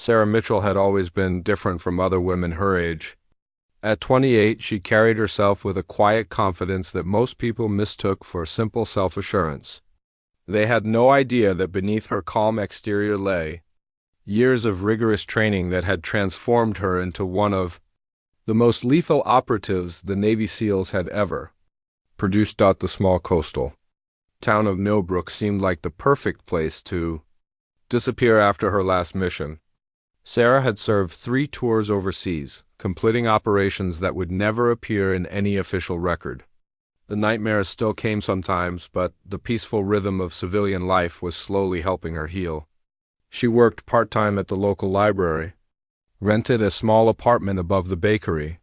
Sarah Mitchell had always been different from other women her age. At 28, she carried herself with a quiet confidence that most people mistook for simple self-assurance. They had no idea that beneath her calm exterior lay years of rigorous training that had transformed her into one of the most lethal operatives the Navy SEALs had ever produced. The small coastal town of Millbrook seemed like the perfect place to disappear after her last mission. Sarah had served 3 tours overseas, completing operations that would never appear in any official record. The nightmares still came sometimes, but the peaceful rhythm of civilian life was slowly helping her heal. She worked part-time at the local library, rented a small apartment above the bakery,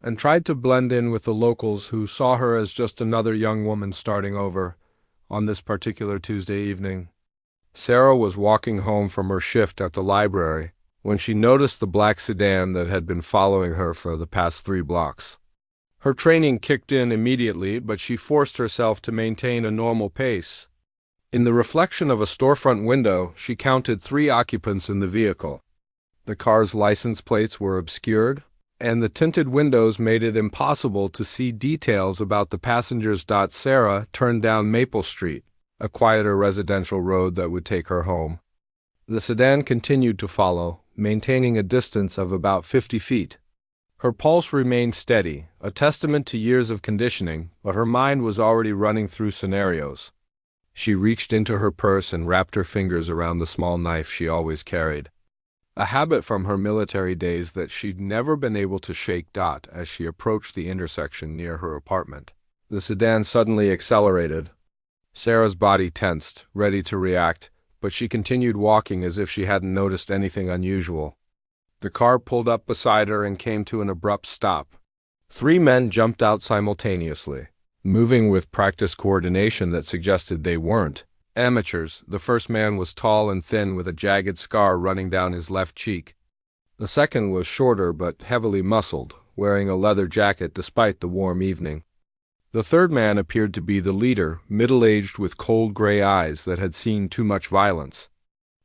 and tried to blend in with the locals who saw her as just another young woman starting over on this particular Tuesday evening. Sarah was walking home from her shift at the library when she noticed the black sedan that had been following her for the past 3 blocks. Her training kicked in immediately, but she forced herself to maintain a normal pace. In the reflection of a storefront window, she counted 3 occupants in the vehicle. The car's license plates were obscured, and the tinted windows made it impossible to see details about the passengers. Sarah turned down Maple Street, a quieter residential road that would take her home. The sedan continued to follow, maintaining a distance of about 50 feet. Her pulse remained steady, a testament to years of conditioning, but her mind was already running through scenarios. She reached into her purse and wrapped her fingers around the small knife she always carried, a habit from her military days that she'd never been able to shake. As she approached the intersection near her apartment, the sedan suddenly accelerated. Sarah's body tensed, ready to react, but she continued walking as if she hadn't noticed anything unusual. The car pulled up beside her and came to an abrupt stop. 3 men jumped out simultaneously, moving with practiced coordination that suggested they weren't amateurs. The first man was tall and thin with a jagged scar running down his left cheek. The second was shorter but heavily muscled, wearing a leather jacket despite the warm evening. The third man appeared to be the leader, middle-aged with cold gray eyes that had seen too much violence.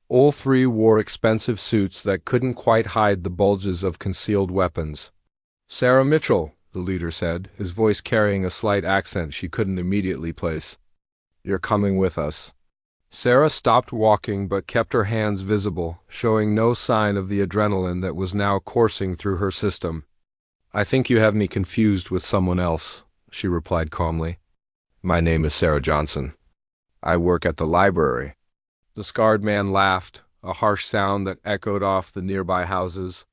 All 3 wore expensive suits that couldn't quite hide the bulges of concealed weapons. "Sarah Mitchell," the leader said, his voice carrying a slight accent she couldn't immediately place. "You're coming with us." Sarah stopped walking but kept her hands visible, showing no sign of the adrenaline that was now coursing through her system. "I think you have me confused with someone else," she replied calmly. "My name is Sarah Johnson. I work at the library." The scarred man laughed, a harsh sound that echoed off the nearby houses.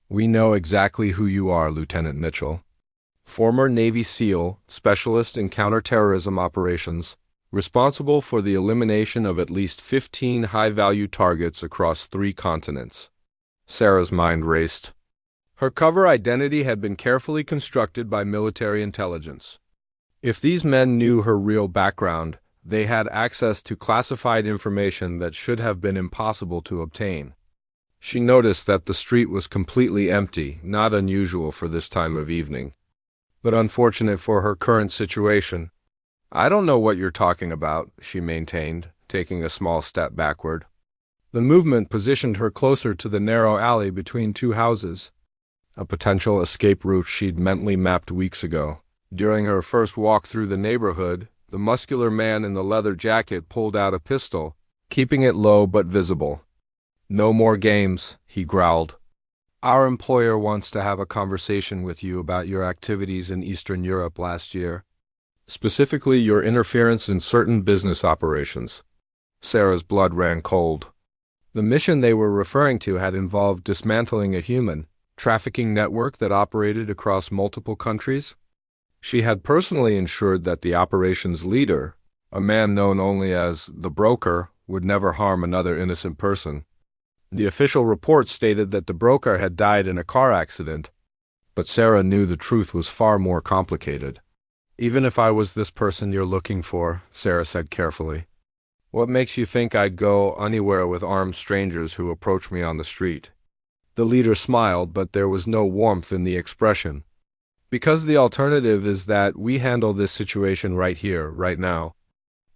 "We know exactly who you are, Lieutenant Mitchell. Former Navy SEAL, specialist in counterterrorism operations, responsible for the elimination of at least 15 high-value targets across 3 continents." Sarah's mind raced. Her cover identity had been carefully constructed by military intelligence. If these men knew her real background, they had access to classified information that should have been impossible to obtain. She noticed that the street was completely empty, not unusual for this time of evening, but unfortunate for her current situation. "I don't know what you're talking about," she maintained, taking a small step backward. The movement positioned her closer to the narrow alley between 2 houses, a potential escape route she'd mentally mapped weeks ago. During her first walk through the neighborhood, the muscular man in the leather jacket pulled out a pistol, keeping it low but visible. "No more games," he growled. "Our employer wants to have a conversation with you about your activities in Eastern Europe last year, specifically your interference in certain business operations." Sarah's blood ran cold. The mission they were referring to had involved dismantling a human trafficking network that operated across multiple countries. She had personally ensured that the operations leader, a man known only as the broker, would never harm another innocent person. The official report stated that the broker had died in a car accident, but Sarah knew the truth was far more complicated. "Even if I was this person you're looking for," Sarah said carefully, "what makes you think I'd go anywhere with armed strangers who approach me on the street?" The leader smiled, but there was no warmth in the expression. "Because the alternative is that we handle this situation right here, right now,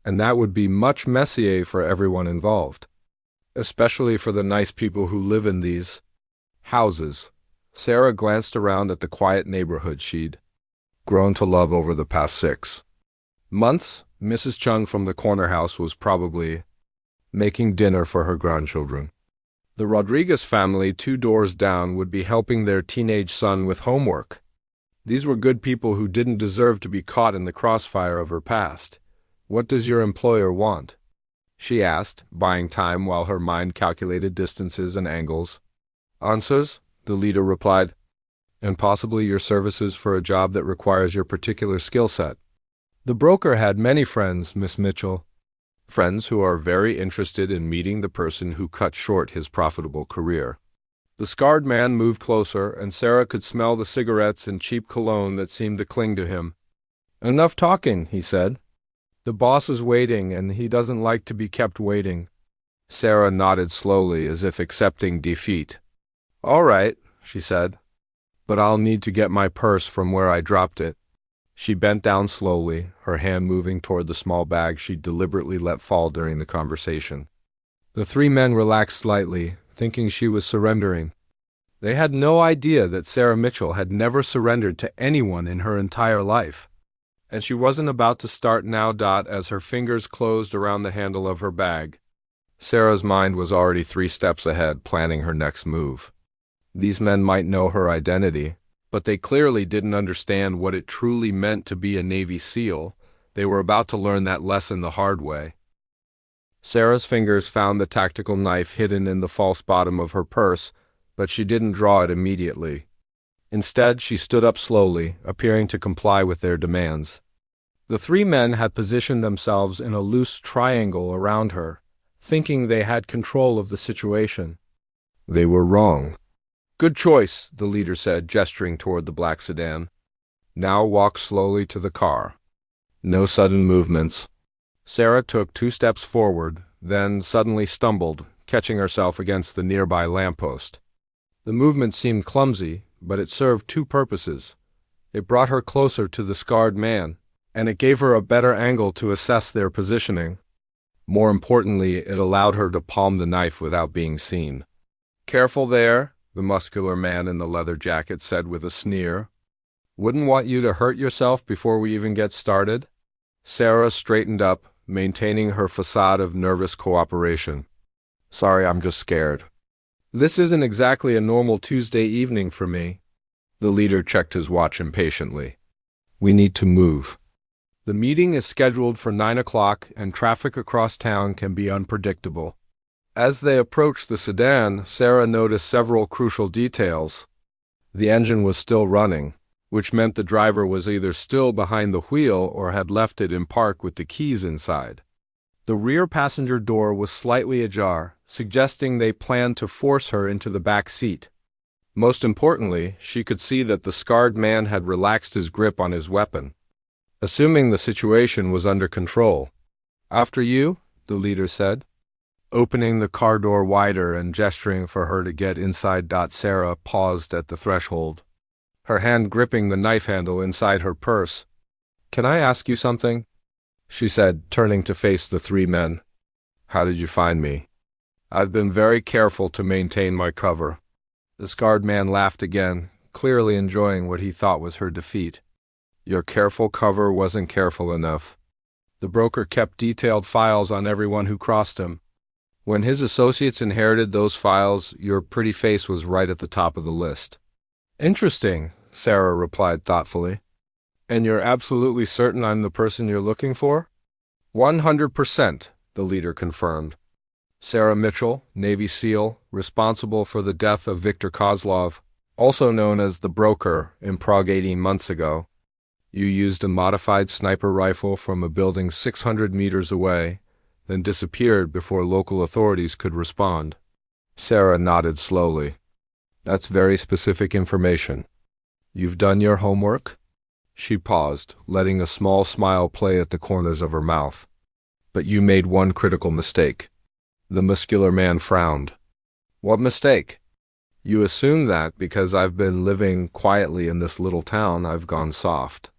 and that would be much messier for everyone involved." especially for the nice people who live in these houses. Sarah glanced around at the quiet neighborhood she'd grown to love over the past 6 months. Mrs. Chung from the corner house was probably making dinner for her grandchildren. The Rodriguez family 2 doors down would be helping their teenage son with homework. These were good people who didn't deserve to be caught in the crossfire of her past. "What does your employer want?" she asked, buying time while her mind calculated distances and angles. "Answers," the leader replied, "and possibly your services for a job that requires your particular skill set." The broker had many friends, Miss Mitchell. Friends who are very interested in meeting the person who cut short his profitable career. The scarred man moved closer, and Sarah could smell the cigarettes and cheap cologne that seemed to cling to him. "Enough talking," he said. "The boss is waiting, and he doesn't like to be kept waiting." Sarah nodded slowly, as if accepting defeat. "All right," she said, "but I'll need to get my purse from where I dropped it." She bent down slowly, her hand moving toward the small bag she deliberately let fall during the conversation. The 3 men relaxed slightly, thinking she was surrendering. They had no idea that Sarah Mitchell had never surrendered to anyone in her entire life. And she wasn't about to start now. As her fingers closed around the handle of her bag, Sarah's mind was already 3 steps ahead, planning her next move. These men might know her identity, but they clearly didn't understand what it truly meant to be a Navy SEAL. They were about to learn that lesson the hard way. Sarah's fingers found the tactical knife hidden in the false bottom of her purse, but she didn't draw it immediately. Instead, she stood up slowly, appearing to comply with their demands. The 3 men had positioned themselves in a loose triangle around her, thinking they had control of the situation. They were wrong. "Good choice," the leader said, gesturing toward the black sedan. "Now walk slowly to the car. No sudden movements." Sarah took 2 steps forward, then suddenly stumbled, catching herself against the nearby lamppost. The movement seemed clumsy, but it served 2 purposes. It brought her closer to the scarred man, and it gave her a better angle to assess their positioning. More importantly, it allowed her to palm the knife without being seen. "Careful there," the muscular man in the leather jacket said with a sneer. "Wouldn't want you to hurt yourself before we even get started." Sarah straightened up, maintaining her facade of nervous cooperation. "Sorry, I'm just scared." "This isn't exactly a normal Tuesday evening for me." The leader checked his watch impatiently. "We need to move. The meeting is scheduled for 9 o'clock, and traffic across town can be unpredictable." As they approached the sedan, Sarah noticed several crucial details. The engine was still running, which meant the driver was either still behind the wheel or had left it in park with the keys inside. The rear passenger door was slightly ajar, suggesting they planned to force her into the back seat. Most importantly, she could see that the scarred man had relaxed his grip on his weapon, assuming the situation was under control. "After you," the leader said, opening the car door wider and gesturing for her to get inside. Sarah paused at the threshold, her hand gripping the knife handle inside her purse. "Can I ask you something?" she said, turning to face the 3 men. "How did you find me?" "I've been very careful to maintain my cover." The scarred man laughed again, clearly enjoying what he thought was her defeat. "Your careful cover wasn't careful enough." The broker kept detailed files on everyone who crossed him. When his associates inherited those files, your pretty face was right at the top of the list. "Interesting," Sarah replied thoughtfully. "And you're absolutely certain I'm the person you're looking for?" 100%, the leader confirmed. "Sarah Mitchell, Navy SEAL, responsible for the death of Viktor Kozlov, also known as the broker, in Prague 18 months ago. You used a modified sniper rifle from a building 600 meters away, then disappeared before local authorities could respond." Sarah nodded slowly. "That's very specific information. You've done your homework?" She paused, letting a small smile play at the corners of her mouth. "But you made one critical mistake." The muscular man frowned. "What mistake?" "You assume that because I've been living quietly in this little town, I've gone soft.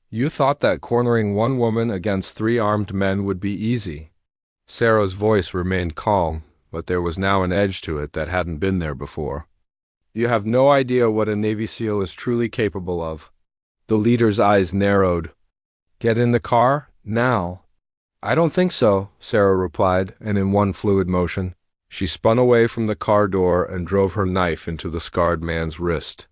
You thought that cornering one woman against 3 armed men would be easy." Sarah's voice remained calm, but there was now an edge to it that hadn't been there before. You have no idea what a Navy SEAL is truly capable of. The leader's eyes narrowed. Get in the car? Now. I don't think so, Sarah replied, and in one fluid motion, she spun away from the car door and drove her knife into the scarred man's wrist.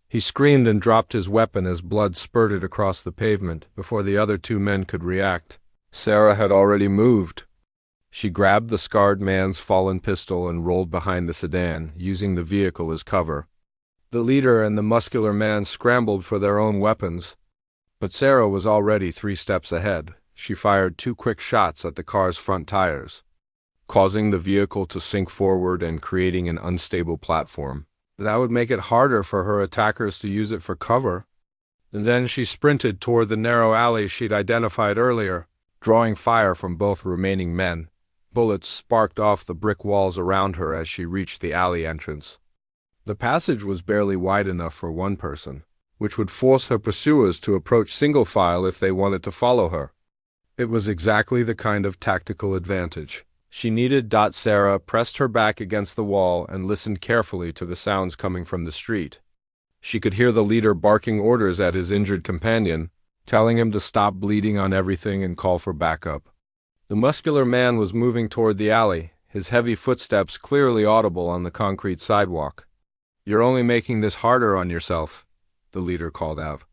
He screamed and dropped his weapon as blood spurted across the pavement before the other two men could react. Sarah had already moved. She grabbed the scarred man's fallen pistol and rolled behind the sedan, using the vehicle as cover. The leader and the muscular man scrambled for their own weapons, but Sarah was already 3 steps ahead. She fired 2 quick shots at the car's front tires, causing the vehicle to sink forward and creating an unstable platform. That would make it harder for her attackers to use it for cover. And then she sprinted toward the narrow alley she'd identified earlier, drawing fire from both remaining men. Bullets sparked off the brick walls around her as she reached the alley entrance. The passage was barely wide enough for one person, which would force her pursuers to approach single file if they wanted to follow her. It was exactly the kind of tactical advantage she needed. Sarah pressed her back against the wall and listened carefully to the sounds coming from the street. She could hear the leader barking orders at his injured companion, telling him to stop bleeding on everything and call for backup. The muscular man was moving toward the alley, his heavy footsteps clearly audible on the concrete sidewalk. You're only making this harder on yourself, the leader called out.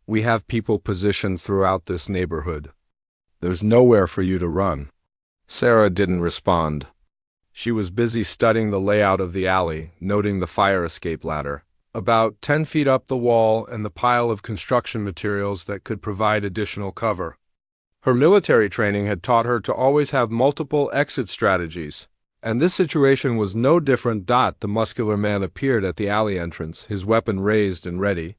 We have people positioned throughout this neighborhood. There's nowhere for you to run. Sarah didn't respond. She was busy studying the layout of the alley, noting the fire escape ladder, about 10 feet up the wall, and the pile of construction materials that could provide additional cover. Her military training had taught her to always have multiple exit strategies, and this situation was no different. The muscular man appeared at the alley entrance, his weapon raised and ready.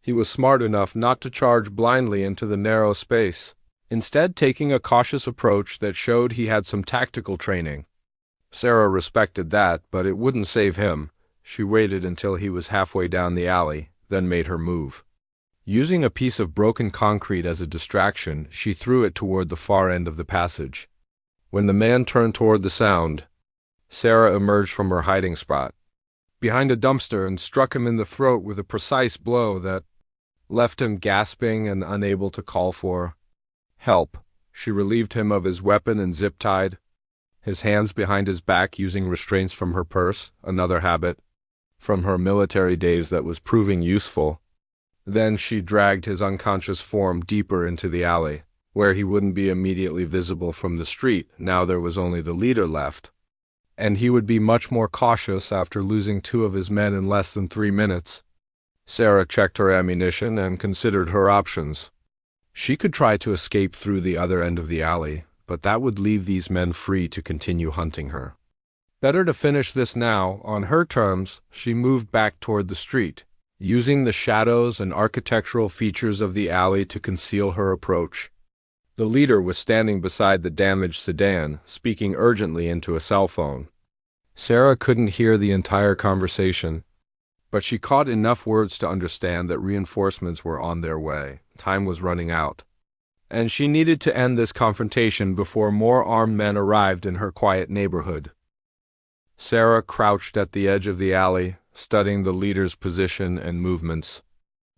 He was smart enough not to charge blindly into the narrow space, instead taking a cautious approach that showed he had some tactical training. Sarah respected that, but it wouldn't save him. She waited until he was halfway down the alley, then made her move. Using a piece of broken concrete as a distraction, she threw it toward the far end of the passage. When the man turned toward the sound, Sarah emerged from her hiding spot behind a dumpster and struck him in the throat with a precise blow that left him gasping and unable to call for help. She relieved him of his weapon and zip-tied his hands behind his back using restraints from her purse, another habit from her military days that was proving useful. Then she dragged his unconscious form deeper into the alley, where he wouldn't be immediately visible from the street. Now there was only the leader left, and he would be much more cautious after losing 2 of his men in less than 3 minutes. Sarah checked her ammunition and considered her options. She could try to escape through the other end of the alley, but that would leave these men free to continue hunting her. Better to finish this now, on her terms. She moved back toward the street, using the shadows and architectural features of the alley to conceal her approach. The leader was standing beside the damaged sedan, speaking urgently into a cell phone. Sarah couldn't hear the entire conversation, but she caught enough words to understand that reinforcements were on their way. Time was running out, and she needed to end this confrontation before more armed men arrived in her quiet neighborhood. Sarah crouched at the edge of the alley, studying the leader's position and movements.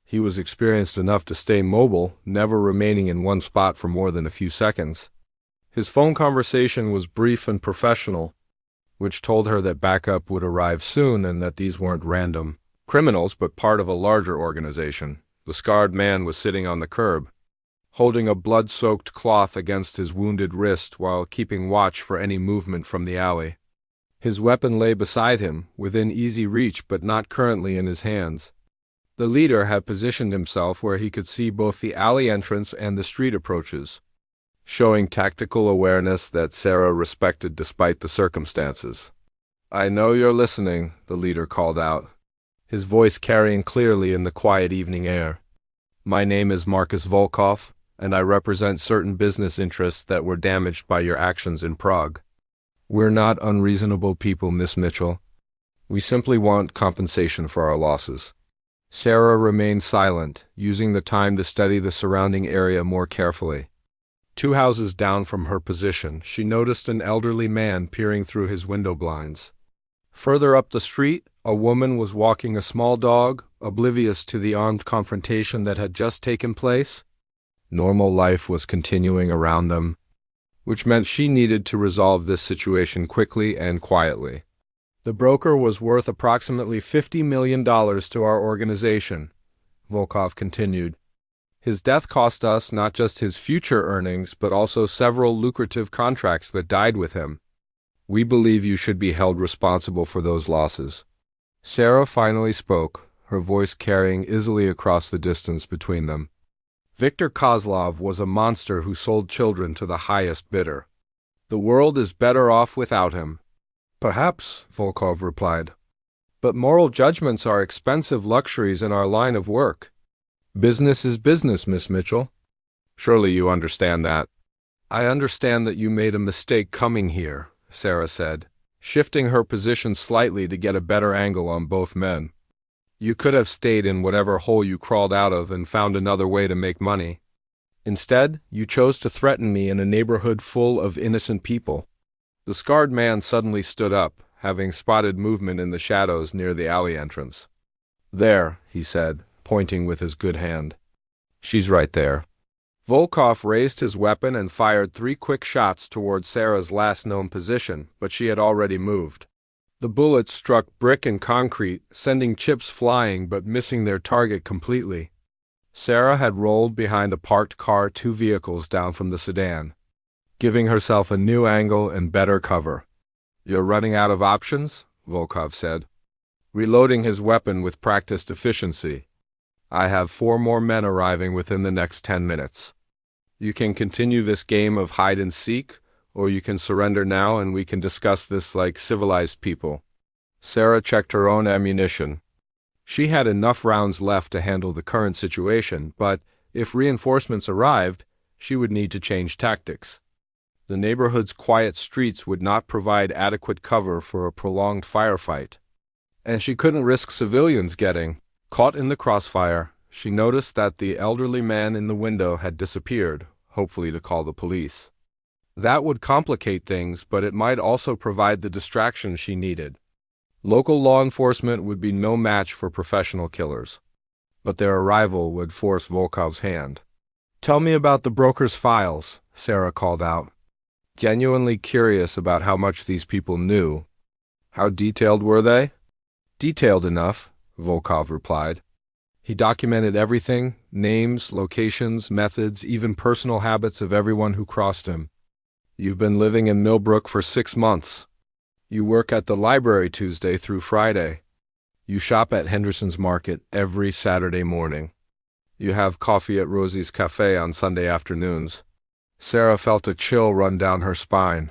He was experienced enough to stay mobile, never remaining in one spot for more than a few seconds. His phone conversation was brief and professional, which told her that backup would arrive soon and that these weren't random criminals but part of a larger organization. The scarred man was sitting on the curb, holding a blood-soaked cloth against his wounded wrist while keeping watch for any movement from the alley. His weapon lay beside him, within easy reach but not currently in his hands. The leader had positioned himself where he could see both the alley entrance and the street approaches, showing tactical awareness that Sarah respected despite the circumstances. "I know you're listening," the leader called out, his voice carrying clearly in the quiet evening air. "My name is Marcus Volkov, and I represent certain business interests that were damaged by your actions in Prague. We're not unreasonable people, Miss Mitchell. We simply want compensation for our losses." Sarah remained silent, using the time to study the surrounding area more carefully. 2 houses down from her position, she noticed an elderly man peering through his window blinds. Further up the street, a woman was walking a small dog, oblivious to the armed confrontation that had just taken place. Normal life was continuing around them, which meant she needed to resolve this situation quickly and quietly. The broker was worth approximately $50 million to our organization, Volkov continued. His death cost us not just his future earnings, but also several lucrative contracts that died with him. We believe you should be held responsible for those losses. Sarah finally spoke, her voice carrying easily across the distance between them. Viktor Kozlov was a monster who sold children to the highest bidder. The world is better off without him. Perhaps, Volkov replied. But moral judgments are expensive luxuries in our line of work. Business is business, Miss Mitchell. Surely you understand that. I understand that you made a mistake coming here, Sarah said, shifting her position slightly to get a better angle on both men. You could have stayed in whatever hole you crawled out of and found another way to make money. Instead, you chose to threaten me in a neighborhood full of innocent people. The scarred man suddenly stood up, having spotted movement in the shadows near the alley entrance. There, he said, pointing with his good hand. She's right there. Volkov raised his weapon and fired 3 quick shots towards Sarah's last known position, but she had already moved. The bullets struck brick and concrete, sending chips flying but missing their target completely. Sarah had rolled behind a parked car 2 vehicles down from the sedan, giving herself a new angle and better cover. You're running out of options? Volkov said, reloading his weapon with practiced efficiency. I have 4 more men arriving within the next 10 minutes. You can continue this game of hide and seek, or you can surrender now and we can discuss this like civilized people. Sarah checked her own ammunition. She had enough rounds left to handle the current situation, but if reinforcements arrived, she would need to change tactics. The neighborhood's quiet streets would not provide adequate cover for a prolonged firefight, and she couldn't risk civilians getting caught in the crossfire. She noticed that the elderly man in the window had disappeared, hopefully to call the police. That would complicate things, but it might also provide the distraction she needed. Local law enforcement would be no match for professional killers, but their arrival would force Volkov's hand. Tell me about the broker's files, Sarah called out, genuinely curious about how much these people knew. How detailed were they? Detailed enough, Volkov replied. He documented everything, names, locations, methods, even personal habits of everyone who crossed him. You've been living in Millbrook for 6 months. You work at the library Tuesday through Friday. You shop at Henderson's Market every Saturday morning. You have coffee at Rosie's Cafe on Sunday afternoons. Sarah felt a chill run down her spine.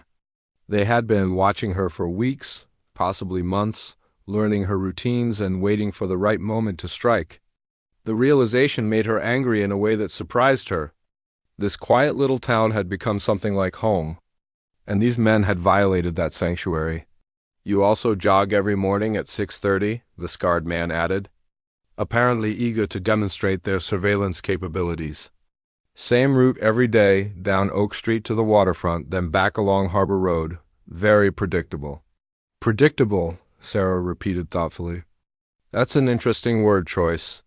They had been watching her for weeks, possibly months, learning her routines and waiting for the right moment to strike. The realization made her angry in a way that surprised her. This quiet little town had become something like home, and these men had violated that sanctuary. You also jog every morning at 6:30, the scarred man added, apparently eager to demonstrate their surveillance capabilities. Same route every day, down Oak Street to the waterfront, then back along Harbor Road. Very predictable. Predictable, Sarah repeated thoughtfully. That's an interesting word choice.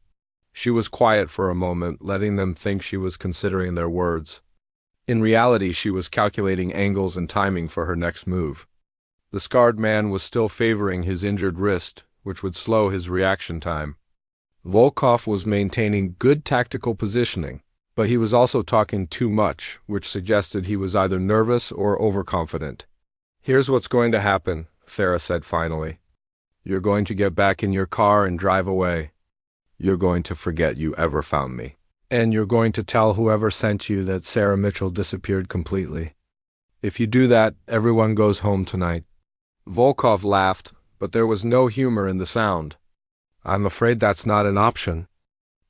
She was quiet for a moment, letting them think she was considering their words. In reality, she was calculating angles and timing for her next move. The scarred man was still favoring his injured wrist, which would slow his reaction time. Volkov was maintaining good tactical positioning, but he was also talking too much, which suggested he was either nervous or overconfident. Here's what's going to happen, Sarah said finally. You're going to get back in your car and drive away. You're going to forget you ever found me. And you're going to tell whoever sent you that Sarah Mitchell disappeared completely. If you do that, everyone goes home tonight. Volkov laughed, but there was no humor in the sound. I'm afraid that's not an option.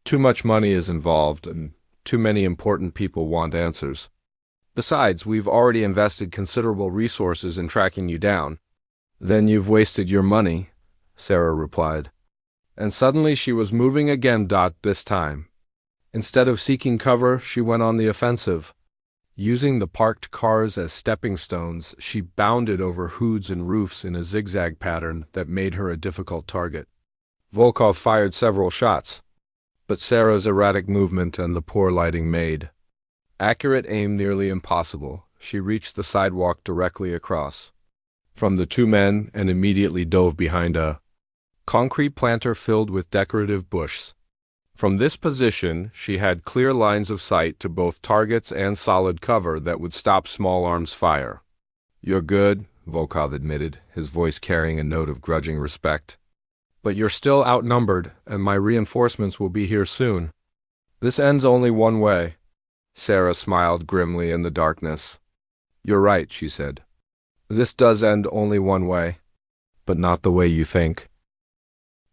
Too much money is involved, and too many important people want answers. Besides, we've already invested considerable resources in tracking you down. Then you've wasted your money, Sarah replied. And suddenly she was moving again, this time. Instead of seeking cover, she went on the offensive. Using the parked cars as stepping stones, she bounded over hoods and roofs in a zigzag pattern that made her a difficult target. Volkov fired several shots, but Sarah's erratic movement and the poor lighting made accurate aim nearly impossible. She reached the sidewalk directly across from the two men and immediately dove behind a concrete planter filled with decorative bushes. From this position, she had clear lines of sight to both targets and solid cover that would stop small arms fire. "You're good," Volkov admitted, his voice carrying a note of grudging respect. "But you're still outnumbered, and my reinforcements will be here soon." "This ends only one way." Sarah smiled grimly in the darkness. "You're right," she said. "This does end only one way, but not the way you think."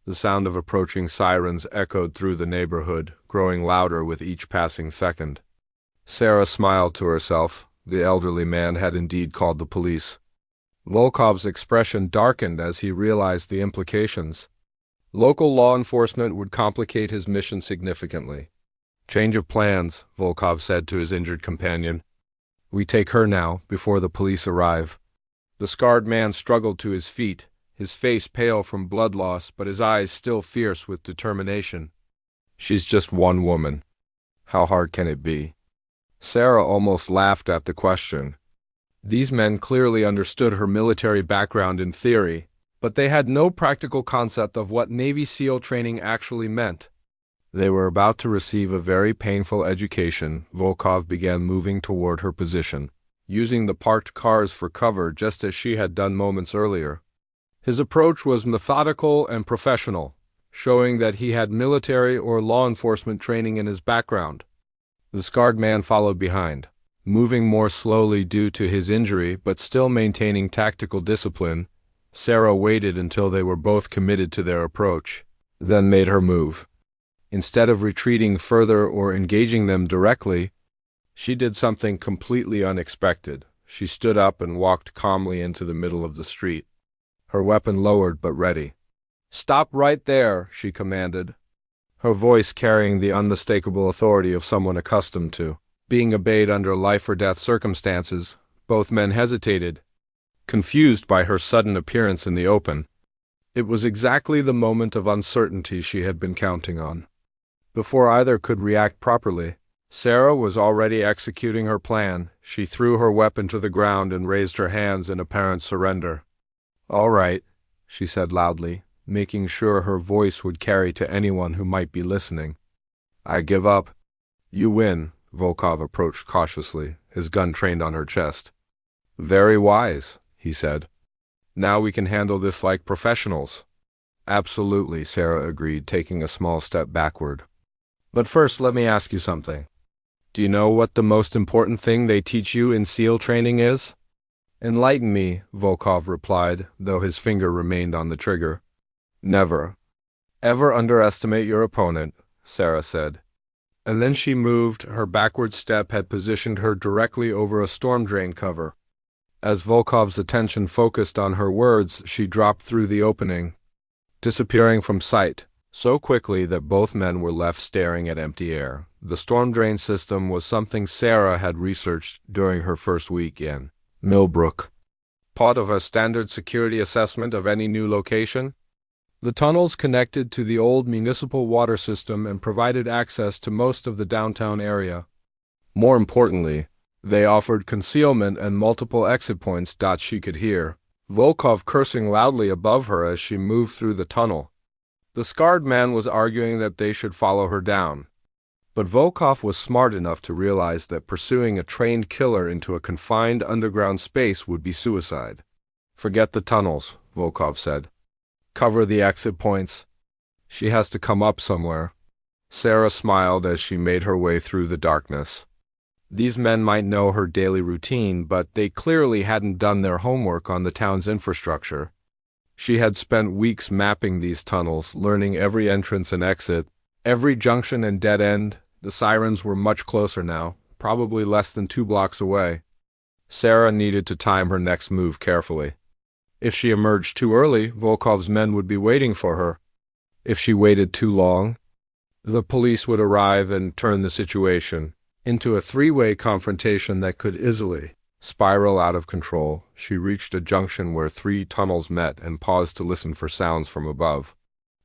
The sound of approaching sirens echoed through the neighborhood, growing louder with each passing second. Sarah smiled to herself. The elderly man had indeed called the police. Volkov's expression darkened as he realized the implications. Local law enforcement would complicate his mission significantly. "Change of plans," Volkov said to his injured companion. "We take her now, before the police arrive." The scarred man struggled to his feet, his face pale from blood loss, but his eyes still fierce with determination. "She's just one woman. How hard can it be?" Sarah almost laughed at the question. These men clearly understood her military background in theory, but they had no practical concept of what Navy SEAL training actually meant. They were about to receive a very painful education. Volkov began moving toward her position, using the parked cars for cover just as she had done moments earlier. His approach was methodical and professional, showing that he had military or law enforcement training in his background. The scarred man followed behind, moving more slowly due to his injury but still maintaining tactical discipline. Sarah waited until they were both committed to their approach, then made her move. Instead of retreating further or engaging them directly, she did something completely unexpected. She stood up and walked calmly into the middle of the street, her weapon lowered but ready. "Stop right there," she commanded, her voice carrying the unmistakable authority of someone accustomed to being obeyed under life-or-death circumstances. Both men hesitated, confused by her sudden appearance in the open. It was exactly the moment of uncertainty she had been counting on. Before either could react properly, Sarah was already executing her plan. She threw her weapon to the ground and raised her hands in apparent surrender. "All right," she said loudly, making sure her voice would carry to anyone who might be listening. "I give up." "You win." Volkov approached cautiously, his gun trained on her chest. "Very wise," he said. "Now we can handle this like professionals." "Absolutely," Sarah agreed, taking a small step backward. "But first, let me ask you something. Do you know what the most important thing they teach you in SEAL training is?" "Enlighten me," Volkov replied, though his finger remained on the trigger. "Never, ever underestimate your opponent," Sarah said. And then she moved. Her backward step had positioned her directly over a storm drain cover. As Volkov's attention focused on her words, she dropped through the opening, disappearing from sight so quickly that both men were left staring at empty air. The storm drain system was something Sarah had researched during her first week in Millbrook. Part of a standard security assessment of any new location, the tunnels connected to the old municipal water system and provided access to most of the downtown area. More importantly, they offered concealment and multiple exit points. She could hear Volkov cursing loudly above her as she moved through the tunnel. The scarred man was arguing that they should follow her down, but Volkov was smart enough to realize that pursuing a trained killer into a confined underground space would be suicide. "Forget the tunnels," Volkov said. "Cover the exit points. She has to come up somewhere." Sarah smiled as she made her way through the darkness. These men might know her daily routine, but they clearly hadn't done their homework on the town's infrastructure. She had spent weeks mapping these tunnels, learning every entrance and exit, every junction and dead end. The sirens were much closer now, probably less than 2 blocks away. Sarah needed to time her next move carefully. If she emerged too early, Volkov's men would be waiting for her. If she waited too long, the police would arrive and turn the situation into a three-way confrontation that could easily spiral out of control. She reached a junction where three tunnels met and paused to listen for sounds from above.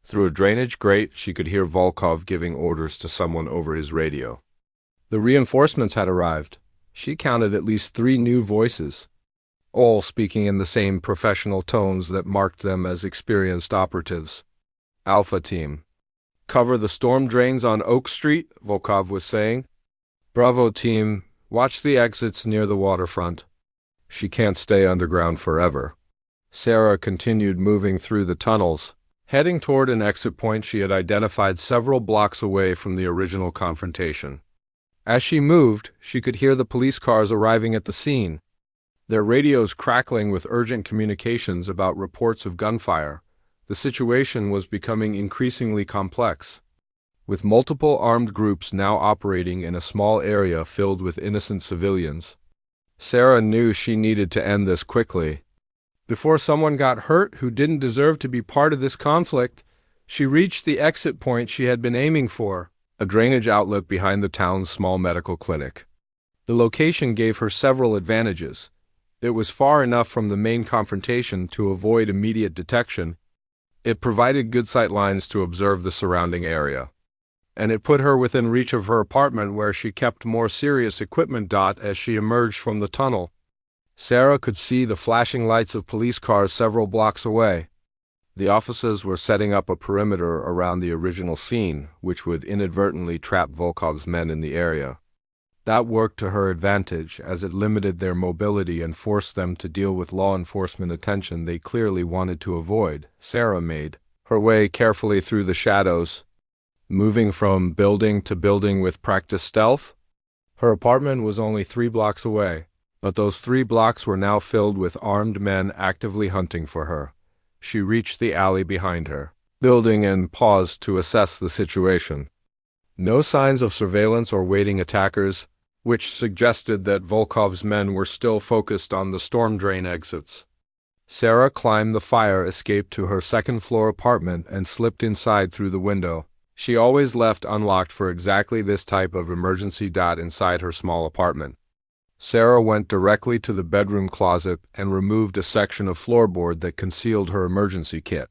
Through a drainage grate, she could hear Volkov giving orders to someone over his radio. The reinforcements had arrived. She counted at least 3 new voices, all speaking in the same professional tones that marked them as experienced operatives. Alpha Team. Cover the storm drains on Oak Street, Volkov was saying. Bravo Team. Watch the exits near the waterfront. She can't stay underground forever. Sarah continued moving through the tunnels, heading toward an exit point she had identified several blocks away from the original confrontation. As she moved, she could hear the police cars arriving at the scene, their radios crackling with urgent communications about reports of gunfire. The situation was becoming increasingly complex, with multiple armed groups now operating in a small area filled with innocent civilians. Sarah knew she needed to end this quickly. Before someone got hurt who didn't deserve to be part of this conflict, she reached the exit point she had been aiming for, a drainage outlet behind the town's small medical clinic. The location gave her several advantages. It was far enough from the main confrontation to avoid immediate detection. It provided good sight lines to observe the surrounding area. And it put her within reach of her apartment where she kept more serious equipment. As she emerged from the tunnel, Sarah could see the flashing lights of police cars several blocks away. The officers were setting up a perimeter around the original scene, which would inadvertently trap Volkov's men in the area. That worked to her advantage, as it limited their mobility and forced them to deal with law enforcement attention they clearly wanted to avoid. Sarah made her way carefully through the shadows, moving from building to building with practiced stealth. Her apartment was only 3 blocks away, but those 3 blocks were now filled with armed men actively hunting for her. She reached the alley behind her building and paused to assess the situation. No signs of surveillance or waiting attackers, which suggested that Volkov's men were still focused on the storm drain exits. Sarah climbed the fire escape to her second-floor apartment and slipped inside through the window. She always left unlocked for exactly this type of emergency. Inside her small apartment, Sarah went directly to the bedroom closet and removed a section of floorboard that concealed her emergency kit.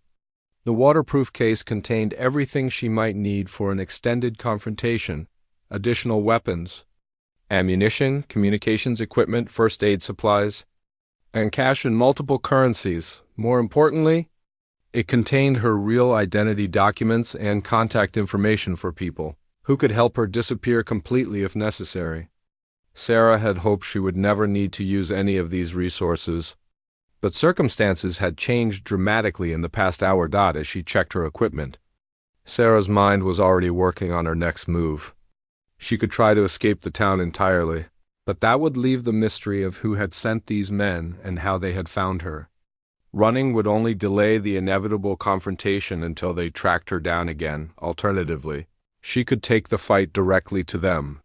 The waterproof case contained everything she might need for an extended confrontation: additional weapons, ammunition, communications equipment, first aid supplies, and cash in multiple currencies. More importantly, it contained her real identity documents and contact information for people who could help her disappear completely if necessary. Sarah had hoped she would never need to use any of these resources, but circumstances had changed dramatically in the past hour. As she checked her equipment, Sarah's mind was already working on her next move. She could try to escape the town entirely, but that would leave the mystery of who had sent these men and how they had found her. Running would only delay the inevitable confrontation until they tracked her down again. Alternatively, she could take the fight directly to them.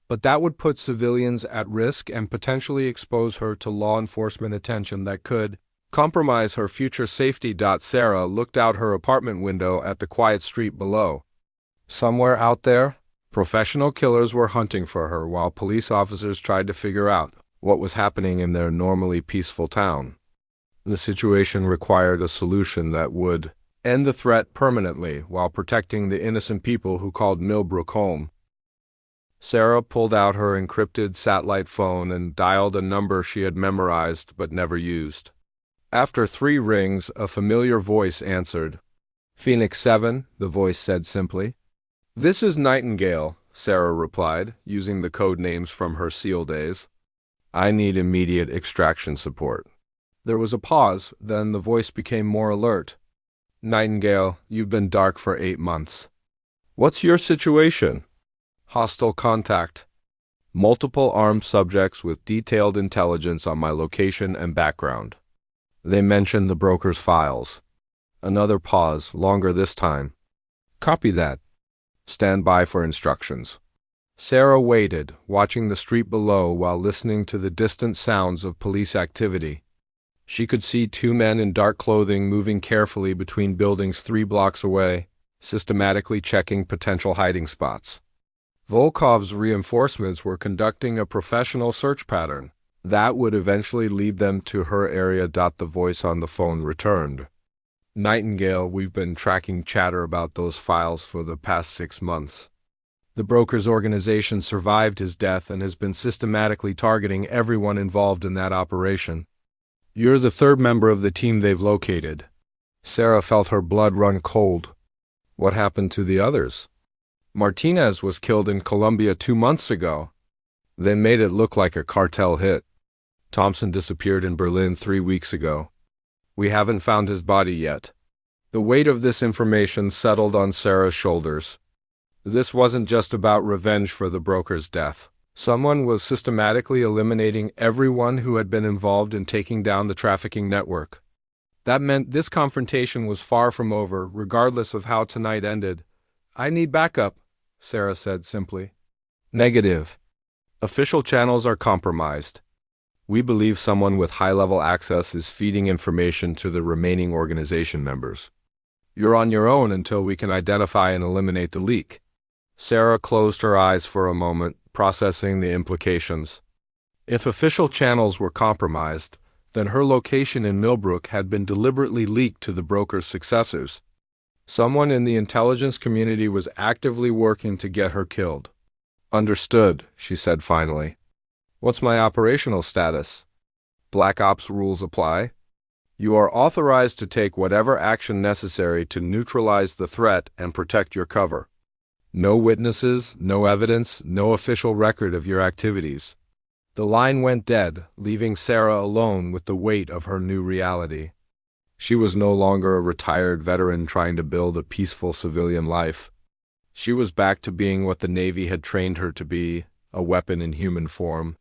But that would put civilians at risk and potentially expose her to law enforcement attention that could compromise her future safety. Sarah looked out her apartment window at the quiet street below. Somewhere out there, professional killers were hunting for her while police officers tried to figure out what was happening in their normally peaceful town. The situation required a solution that would end the threat permanently while protecting the innocent people who called Millbrook home. Sarah pulled out her encrypted satellite phone and dialed a number she had memorized but never used. After 3 rings, a familiar voice answered. "Phoenix 7, the voice said simply. "This is Nightingale," Sarah replied, using the code names from her SEAL days. "I need immediate extraction support." There was a pause, then the voice became more alert. "Nightingale, you've been dark for 8 months. What's your situation?" "Hostile contact. Multiple armed subjects with detailed intelligence on my location and background. They mentioned the broker's files." Another pause, longer this time. "Copy that. Stand by for instructions." Sarah waited, watching the street below while listening to the distant sounds of police activity. She could see 2 men in dark clothing moving carefully between buildings 3 blocks away, systematically checking potential hiding spots. Volkov's reinforcements were conducting a professional search pattern. That would eventually lead them to her area. The voice on the phone returned. Nightingale, we've been tracking chatter about those files for the past 6 months. The broker's organization survived his death and has been systematically targeting everyone involved in that operation. You're the third member of the team they've located. Sarah felt her blood run cold. What happened to the others? Martinez was killed in Colombia 2 months ago. They made it look like a cartel hit. Thompson disappeared in Berlin 3 weeks ago. We haven't found his body yet. The weight of this information settled on Sarah's shoulders. This wasn't just about revenge for the broker's death. Someone was systematically eliminating everyone who had been involved in taking down the trafficking network. That meant this confrontation was far from over, regardless of how tonight ended. I need backup, Sarah said simply. Negative. Official channels are compromised. We believe someone with high-level access is feeding information to the remaining organization members. You're on your own until we can identify and eliminate the leak. Sarah closed her eyes for a moment, processing the implications. If official channels were compromised, then her location in Millbrook had been deliberately leaked to the broker's successors. Someone in the intelligence community was actively working to get her killed. Understood, she said finally. What's my operational status? Black Ops rules apply. You are authorized to take whatever action necessary to neutralize the threat and protect your cover. No witnesses, no evidence, no official record of your activities. The line went dead, leaving Sarah alone with the weight of her new reality. She was no longer a retired veteran trying to build a peaceful civilian life. She was back to being what the Navy had trained her to be, a weapon in human form.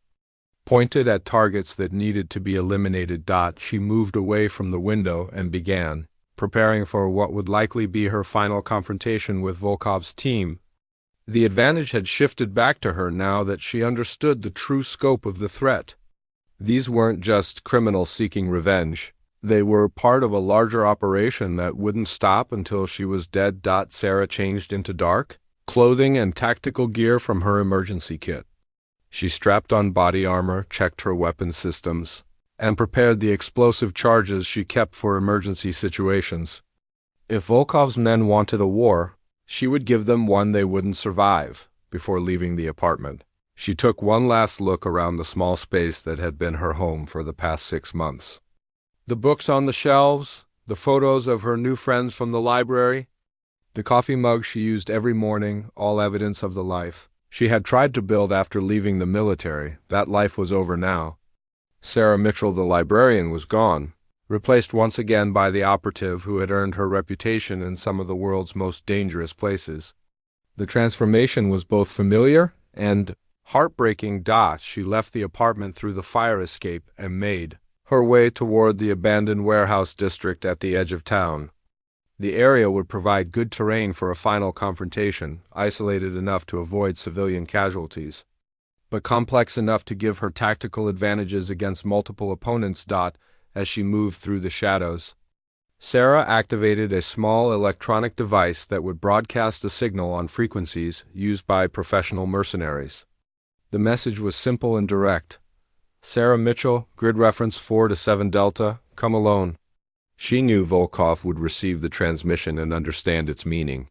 Pointed at targets that needed to be eliminated. She moved away from the window and began, preparing for what would likely be her final confrontation with Volkov's team. The advantage had shifted back to her now that she understood the true scope of the threat. These weren't just criminals seeking revenge. They were part of a larger operation that wouldn't stop until she was dead. Sarah changed into dark clothing and tactical gear from her emergency kit. She strapped on body armor, checked her weapon systems, and prepared the explosive charges she kept for emergency situations. If Volkov's men wanted a war, she would give them one they wouldn't survive. Before leaving the apartment, she took one last look around the small space that had been her home for the past 6 months. The books on the shelves, the photos of her new friends from the library, the coffee mug she used every morning, all evidence of the life she had tried to build after leaving the military. That life was over now. Sarah Mitchell, the librarian, was gone, replaced once again by the operative who had earned her reputation in some of the world's most dangerous places. The transformation was both familiar and heartbreaking. She left the apartment through the fire escape and made her way toward the abandoned warehouse district at the edge of town. The area would provide good terrain for a final confrontation, isolated enough to avoid civilian casualties, but complex enough to give her tactical advantages against multiple opponents. As she moved through the shadows, Sarah activated a small electronic device that would broadcast a signal on frequencies used by professional mercenaries. The message was simple and direct. Sarah Mitchell, grid reference 4-7 Delta, come alone. She knew Volkov would receive the transmission and understand its meaning.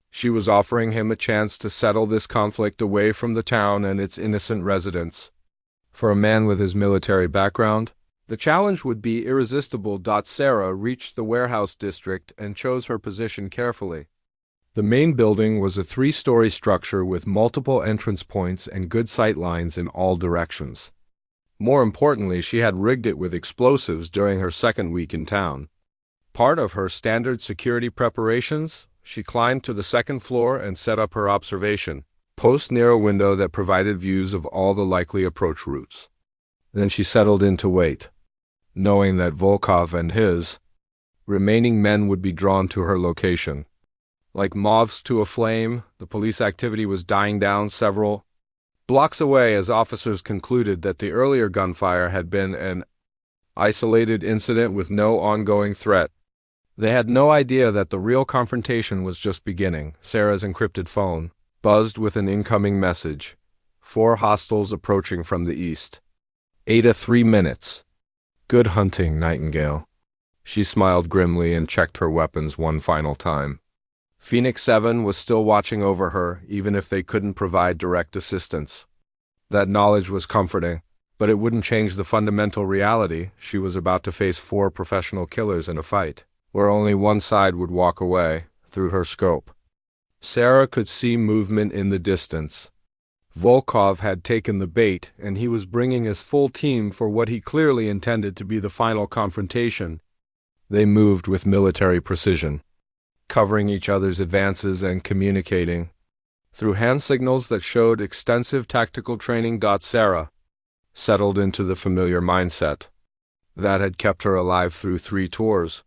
She was offering him a chance to settle this conflict away from the town and its innocent residents. For a man with his military background, the challenge would be irresistible. Sarah reached the warehouse district and chose her position carefully. The main building was a 3-story structure with multiple entrance points and good sight lines in all directions. More importantly, she had rigged it with explosives during her second week in town. Part of her standard security preparations, she climbed to the second floor and set up her observation post near a window that provided views of all the likely approach routes. Then she settled in to wait, knowing that Volkov and his remaining men would be drawn to her location. Like moths to a flame, the police activity was dying down several blocks away as officers concluded that the earlier gunfire had been an isolated incident with no ongoing threat. They had no idea that the real confrontation was just beginning. Sarah's encrypted phone, buzzed with an incoming message. 4 hostiles approaching from the east. Ada 3 minutes. Good hunting, Nightingale. She smiled grimly and checked her weapons one final time. Phoenix 7 was still watching over her, even if they couldn't provide direct assistance. That knowledge was comforting, but it wouldn't change the fundamental reality. She was about to face 4 professional killers in a fight, where only one side would walk away, through her scope. Sarah could see movement in the distance. Volkov had taken the bait, and he was bringing his full team for what he clearly intended to be the final confrontation. They moved with military precision, covering each other's advances and communicating through hand signals that showed extensive tactical training. Sarah settled into the familiar mindset that had kept her alive through 3 tours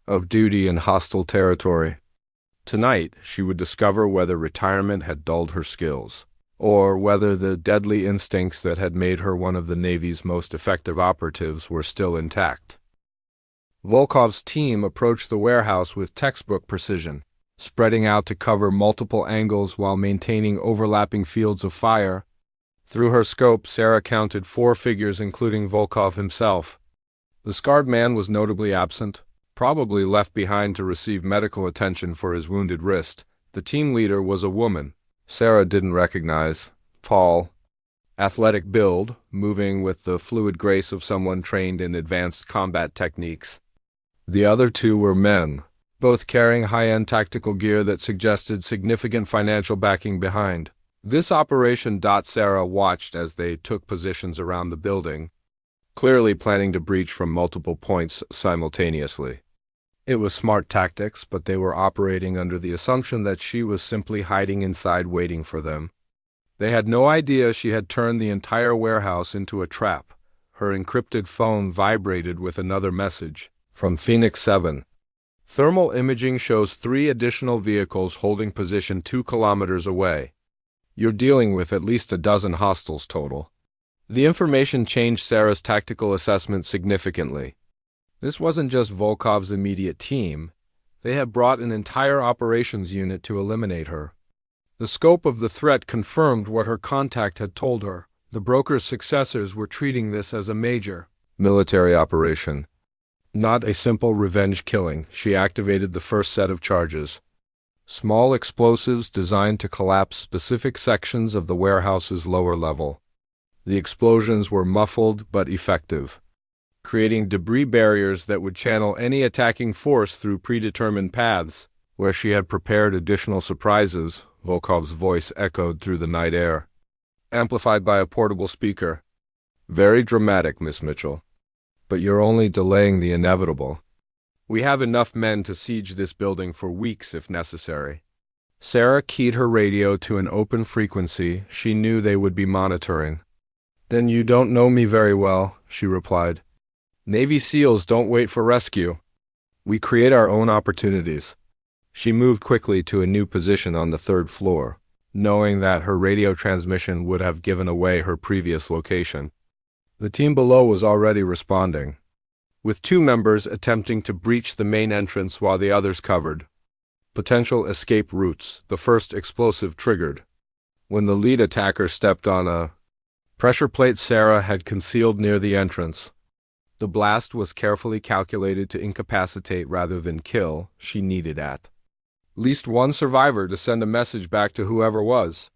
of duty in hostile territory. Tonight, she would discover whether retirement had dulled her skills, or whether the deadly instincts that had made her one of the Navy's most effective operatives were still intact. Volkov's team approached the warehouse with textbook precision, spreading out to cover multiple angles while maintaining overlapping fields of fire. Through her scope, Sarah counted 4 figures, including Volkov himself. The scarred man was notably absent, probably left behind to receive medical attention for his wounded wrist. The team leader was a woman Sarah didn't recognize, tall, athletic build, moving with the fluid grace of someone trained in advanced combat techniques. The other 2 were men, both carrying high-end tactical gear that suggested significant financial backing behind. This operation. Sarah watched as they took positions around the building, clearly planning to breach from multiple points simultaneously. It was smart tactics, but they were operating under the assumption that she was simply hiding inside waiting for them. They had no idea she had turned the entire warehouse into a trap. Her encrypted phone vibrated with another message from Phoenix 7. Thermal imaging shows 3 additional vehicles holding position 2 kilometers away. You're dealing with at least a dozen hostiles total. The information changed Sarah's tactical assessment significantly. This wasn't just Volkov's immediate team. They had brought an entire operations unit to eliminate her. The scope of the threat confirmed what her contact had told her. The broker's successors were treating this as a major military operation, not a simple revenge killing. She activated the first set of charges. Small explosives designed to collapse specific sections of the warehouse's lower level. The explosions were muffled but effective, creating debris barriers that would channel any attacking force through predetermined paths. Where she had prepared additional surprises, Volkov's voice echoed through the night air, amplified by a portable speaker. Very dramatic, Miss Mitchell. But you're only delaying the inevitable. We have enough men to siege this building for weeks if necessary. Sarah keyed her radio to an open frequency she knew they would be monitoring. Then you don't know me very well, she replied. Navy SEALs don't wait for rescue. We create our own opportunities. She moved quickly to a new position on the 3rd floor, knowing that her radio transmission would have given away her previous location. The team below was already responding, with 2 members attempting to breach the main entrance while the others covered potential escape routes. The first explosive triggered when the lead attacker stepped on a pressure plate Sarah had concealed near the entrance. The blast was carefully calculated to incapacitate rather than kill. She needed at least one survivor to send a message back to whoever was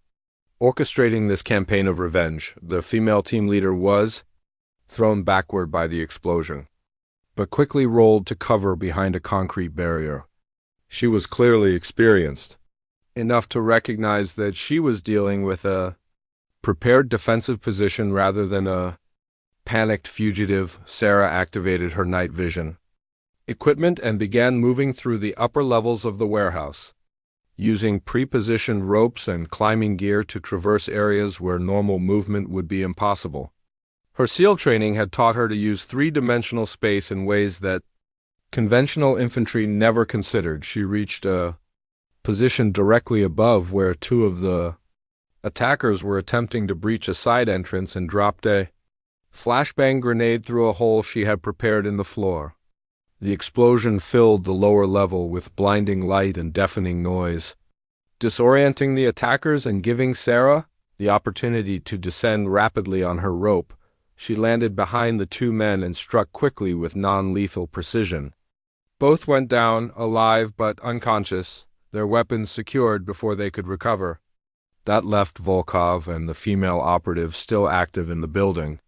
orchestrating this campaign of revenge. The female team leader was thrown backward by the explosion, but quickly rolled to cover behind a concrete barrier. She was clearly experienced enough to recognize that she was dealing with a prepared defensive position rather than a panicked fugitive. Sarah activated her night vision equipment and began moving through the upper levels of the warehouse, using pre-positioned ropes and climbing gear to traverse areas where normal movement would be impossible. Her SEAL training had taught her to use 3-dimensional space in ways that conventional infantry never considered. She reached a position directly above where 2 of the attackers were attempting to breach a side entrance and dropped a flashbang grenade through a hole she had prepared in the floor. The explosion filled the lower level with blinding light and deafening noise. disorienting the attackers and giving Sarah the opportunity to descend rapidly on her rope. She landed behind the two men and struck quickly with non-lethal precision. Both went down, alive but unconscious, their weapons secured before they could recover. That left Volkov and the female operative still active in the building.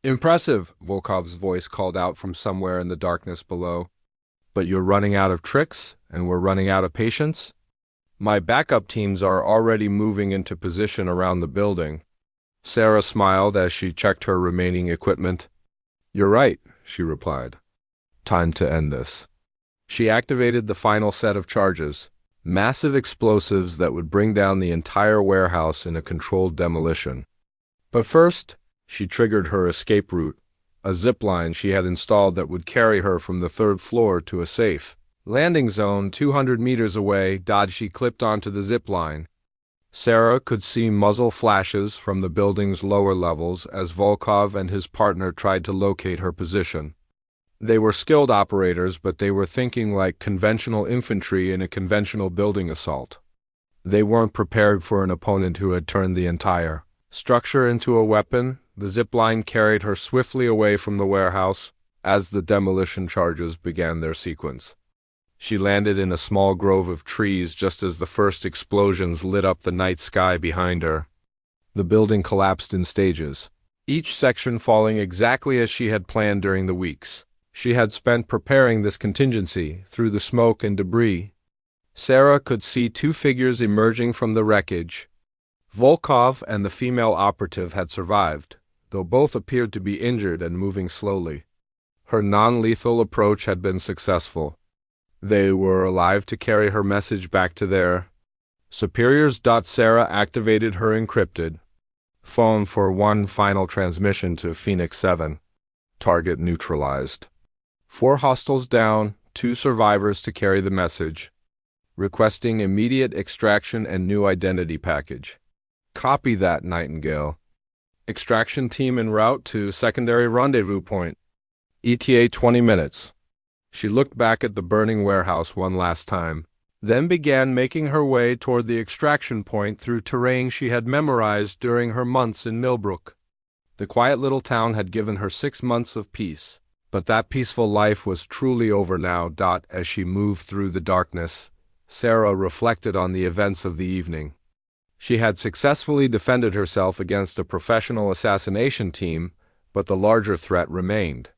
"Impressive," Volkov's voice called out from somewhere in the darkness below. "But you're running out of tricks, and we're running out of patience?" "My backup teams are already moving into position around the building." Sarah smiled as she checked her remaining equipment. "You're right," she replied. "Time to end this." She activated the final set of charges, massive explosives that would bring down the entire warehouse in a controlled demolition. But first, she triggered her escape route, a zip line she had installed that would carry her from the third floor to a safe landing zone 200 meters away. She clipped onto the zip line. Sarah could see muzzle flashes from the building's lower levels as Volkov and his partner tried to locate her position. They were skilled operators, but they were thinking like conventional infantry in a conventional building assault. They weren't prepared for an opponent who had turned the entire structure into a weapon. The zip line carried her swiftly away from the warehouse as the demolition charges began their sequence. She landed in a small grove of trees just as the first explosions lit up the night sky behind her. The building collapsed in stages, each section falling exactly as she had planned during the weeks she had spent preparing this contingency. Through the smoke and debris, Sarah could see two figures emerging from the wreckage. Volkov and the female operative had survived, though both appeared to be injured and moving slowly. Her non-lethal approach had been successful. They were alive to carry her message back to their superiors. Sarah activated her encrypted phone for one final transmission to Phoenix 7. Target neutralized. 4 hostiles down, 2 survivors to carry the message. Requesting immediate extraction and new identity package. Copy that, Nightingale. Extraction team en route to secondary rendezvous point. ETA 20 minutes. She looked back at the burning warehouse one last time, then began making her way toward the extraction point through terrain she had memorized during her months in Millbrook. The quiet little town had given her 6 months of peace, but that peaceful life was truly over now. As she moved through the darkness, Sarah reflected on the events of the evening. She had successfully defended herself against a professional assassination team, but the larger threat remained.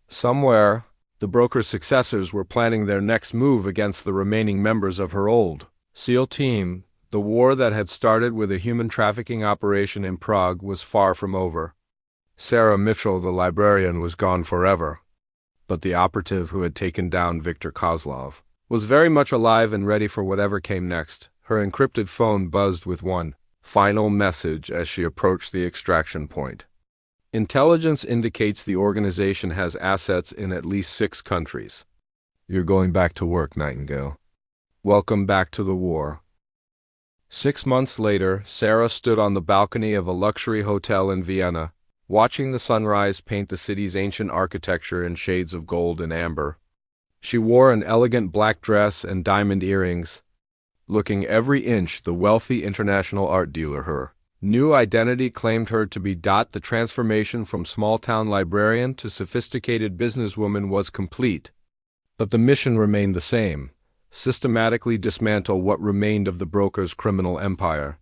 Somewhere, the broker's successors were planning their next move against the remaining members of her old SEAL team. The war that had started with a human trafficking operation in Prague was far from over. Sarah Mitchell, the librarian, was gone forever. But the operative who had taken down Viktor Kozlov was very much alive and ready for whatever came next. Her encrypted phone buzzed with one final message as she approached the extraction point. Intelligence indicates the organization has assets in at least 6 countries. You're going back to work, Nightingale. Welcome back to the war. 6 months later, Sarah stood on the balcony of a luxury hotel in Vienna, watching the sunrise paint the city's ancient architecture in shades of gold and amber. She wore an elegant black dress and diamond earrings, looking every inch the wealthy international art dealer her new identity claimed her to be. The transformation from small-town librarian to sophisticated businesswoman was complete. But the mission remained the same: systematically dismantle what remained of the broker's criminal empire.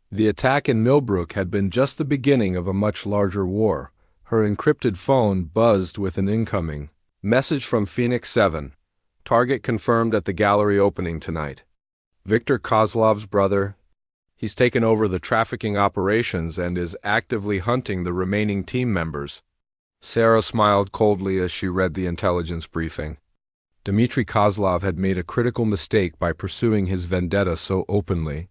The attack in Millbrook had been just the beginning of a much larger war. Her encrypted phone buzzed with an incoming message from Phoenix 7. Target confirmed at the gallery opening tonight. Viktor Kozlov's brother. He's taken over the trafficking operations and is actively hunting the remaining team members. Sarah smiled coldly as she read the intelligence briefing. Dmitry Kozlov had made a critical mistake by pursuing his vendetta so openly.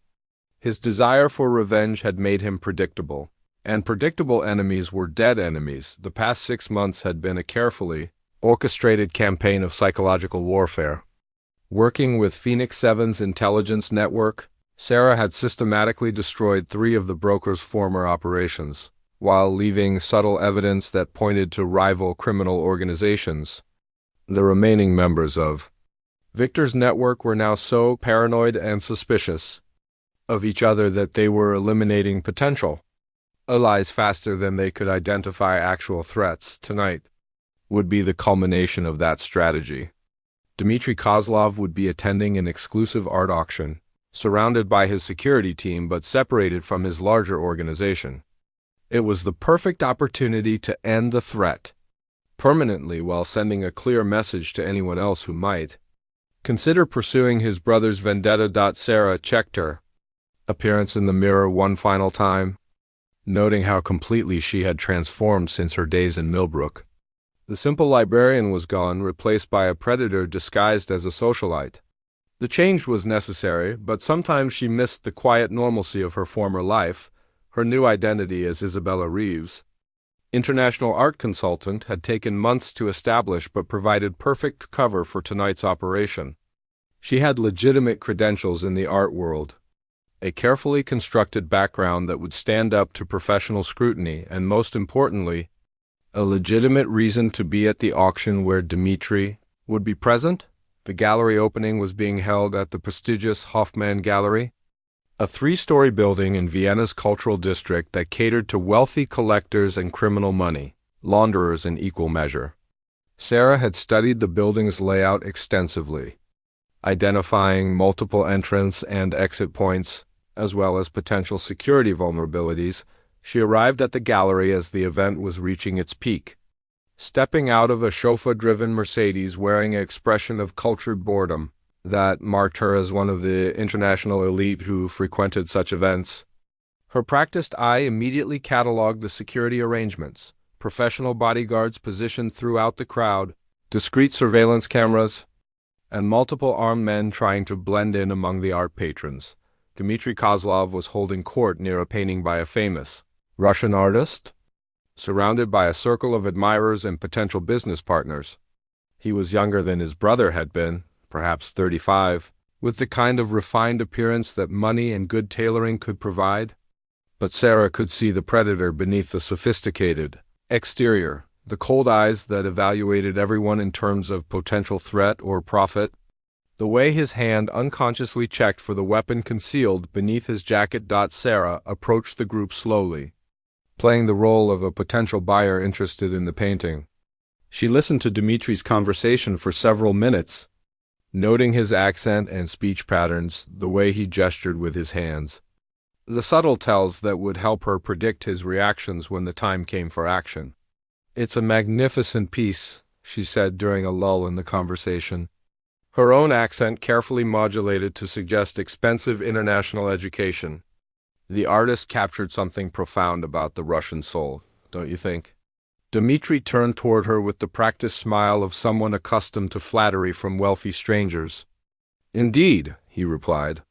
His desire for revenge had made him predictable, and predictable enemies were dead enemies. The past 6 months had been a carefully orchestrated campaign of psychological warfare. Working with Phoenix 7's intelligence network, Sarah had systematically destroyed 3 of the broker's former operations, while leaving subtle evidence that pointed to rival criminal organizations. The remaining members of Victor's network were now so paranoid and suspicious of each other that they were eliminating potential allies faster than they could identify actual threats. Tonight would be the culmination of that strategy. Dmitry Kozlov would be attending an exclusive art auction, surrounded by his security team but separated from his larger organization. It was the perfect opportunity to end the threat permanently while sending a clear message to anyone else who might consider pursuing his brother's vendetta. Sarah checked her appearance in the mirror one final time, noting how completely she had transformed since her days in Millbrook. The simple librarian was gone, replaced by a predator disguised as a socialite. The change was necessary, but sometimes she missed the quiet normalcy of her former life. Her new identity as Isabella Reeves, international art consultant, had taken months to establish but provided perfect cover for tonight's operation. She had legitimate credentials in the art world, a carefully constructed background that would stand up to professional scrutiny, and most importantly, a legitimate reason to be at the auction where Dmitry would be present. The gallery opening was being held at the prestigious Hofmann Gallery, a 3-story building in Vienna's cultural district that catered to wealthy collectors and criminal money launderers in equal measure. Sarah had studied the building's layout extensively, identifying multiple entrance and exit points, as well as potential security vulnerabilities. She arrived at the gallery as the event was reaching its peak. Stepping out of a chauffeur-driven Mercedes wearing an expression of cultured boredom that marked her as one of the international elite who frequented such events, her practiced eye immediately cataloged the security arrangements: professional bodyguards positioned throughout the crowd, discreet surveillance cameras, and multiple armed men trying to blend in among the art patrons. Dmitry Kozlov was holding court near a painting by a famous Russian artist, surrounded by a circle of admirers and potential business partners. He was younger than his brother had been, perhaps 35, with the kind of refined appearance that money and good tailoring could provide. But Sarah could see the predator beneath the sophisticated exterior, the cold eyes that evaluated everyone in terms of potential threat or profit. The way his hand unconsciously checked for the weapon concealed beneath his jacket. Sarah approached the group slowly, playing the role of a potential buyer interested in the painting. She listened to Dmitry's conversation for several minutes, noting his accent and speech patterns, the way he gestured with his hands, the subtle tells that would help her predict his reactions when the time came for action. "It's a magnificent piece," she said during a lull in the conversation, her own accent carefully modulated to suggest expensive international education. The artist captured something profound about the Russian soul, don't you think? Dmitry turned toward her with the practiced smile of someone accustomed to flattery from wealthy strangers. "Indeed," he replied,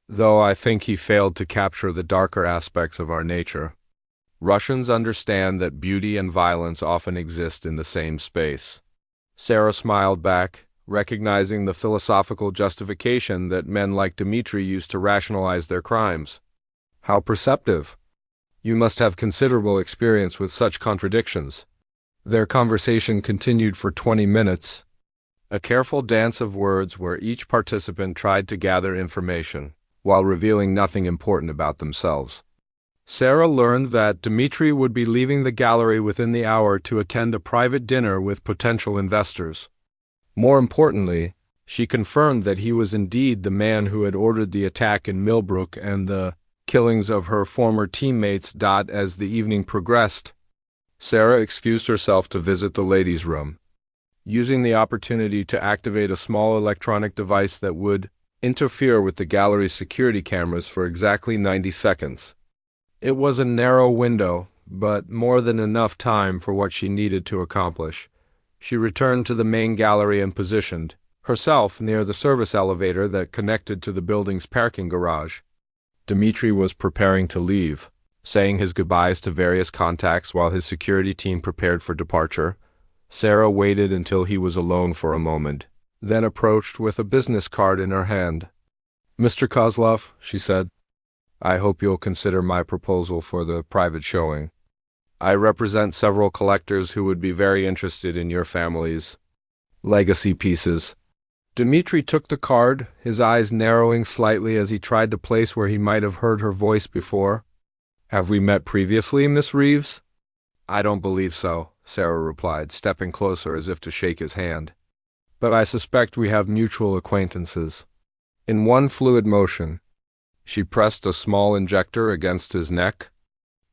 though I think he failed to capture the darker aspects of our nature. Russians understand that beauty and violence often exist in the same space. Sarah smiled back, recognizing the philosophical justification that men like Dmitry used to rationalize their crimes. "How perceptive. You must have considerable experience with such contradictions." Their conversation continued for 20 minutes, a careful dance of words where each participant tried to gather information, while revealing nothing important about themselves. Sarah learned that Dmitry would be leaving the gallery within the hour to attend a private dinner with potential investors. More importantly, she confirmed that he was indeed the man who had ordered the attack in Millbrook and the killings of her former teammates. As the evening progressed, Sarah excused herself to visit the ladies' room, using the opportunity to activate a small electronic device that would interfere with the gallery's security cameras for exactly 90 seconds. It was a narrow window, but more than enough time for what she needed to accomplish. She returned to the main gallery and positioned herself near the service elevator that connected to the building's parking garage. Dmitry was preparing to leave, saying his goodbyes to various contacts while his security team prepared for departure. Sarah waited until he was alone for a moment, then approached with a business card in her hand. "Mr. Kozlov," she said, "I hope you'll consider my proposal for the private showing. I represent several collectors who would be very interested in your family's legacy pieces." Dmitri took the card, his eyes narrowing slightly as he tried to place where he might have heard her voice before. "Have we met previously, Miss Reeves?" "I don't believe so," Sarah replied, stepping closer as if to shake his hand. "But I suspect we have mutual acquaintances." In one fluid motion, she pressed a small injector against his neck,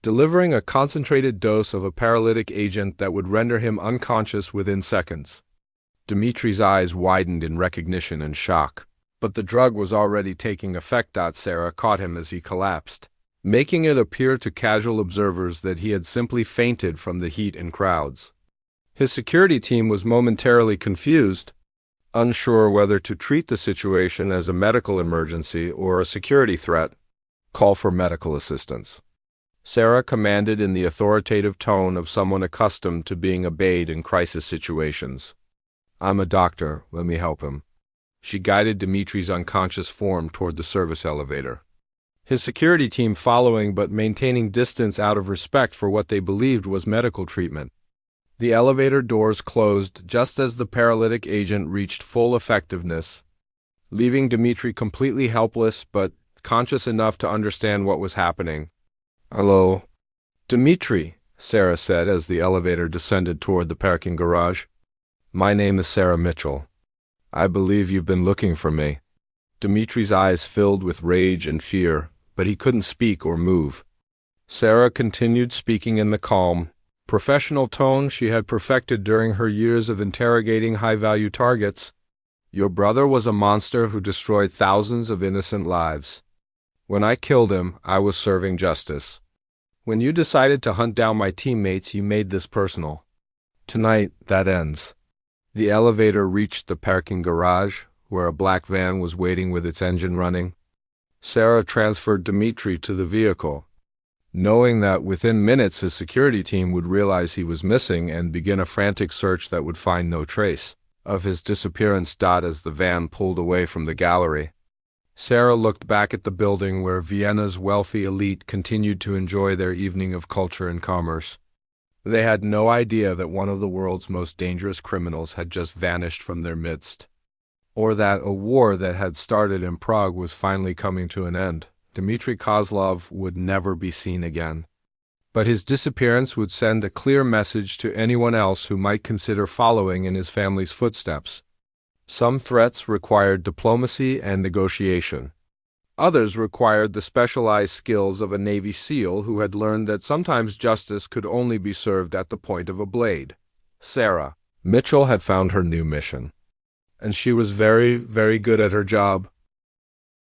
delivering a concentrated dose of a paralytic agent that would render him unconscious within seconds. Dimitri's eyes widened in recognition and shock. But the drug was already taking effect. Sarah caught him as he collapsed, making it appear to casual observers that he had simply fainted from the heat and crowds. His security team was momentarily confused, unsure whether to treat the situation as a medical emergency or a security threat. "Call for medical assistance," Sarah commanded in the authoritative tone of someone accustomed to being obeyed in crisis situations. "I'm a doctor. Let me help him." She guided Dimitri's unconscious form toward the service elevator, his security team following but maintaining distance out of respect for what they believed was medical treatment. The elevator doors closed just as the paralytic agent reached full effectiveness, leaving Dmitri completely helpless but conscious enough to understand what was happening. "Hello?" "Dmitri," Sarah said as the elevator descended toward the parking garage. "My name is Sarah Mitchell. I believe you've been looking for me." Dimitri's eyes filled with rage and fear, but he couldn't speak or move. Sarah continued speaking in the calm, professional tone she had perfected during her years of interrogating high-value targets. "Your brother was a monster who destroyed thousands of innocent lives. When I killed him, I was serving justice. When you decided to hunt down my teammates, you made this personal. Tonight, that ends." The elevator reached the parking garage, where a black van was waiting with its engine running. Sarah transferred Dmitri to the vehicle, knowing that within minutes his security team would realize he was missing and begin a frantic search that would find no trace of his disappearance. As the van pulled away from the gallery, Sarah looked back at the building where Vienna's wealthy elite continued to enjoy their evening of culture and commerce. They had no idea that one of the world's most dangerous criminals had just vanished from their midst, or that a war that had started in Prague was finally coming to an end. Dmitri Kozlov would never be seen again. But his disappearance would send a clear message to anyone else who might consider following in his family's footsteps. Some threats required diplomacy and negotiation. Others required the specialized skills of a Navy SEAL who had learned that sometimes justice could only be served at the point of a blade. Sarah Mitchell had found her new mission, and she was very, very good at her job.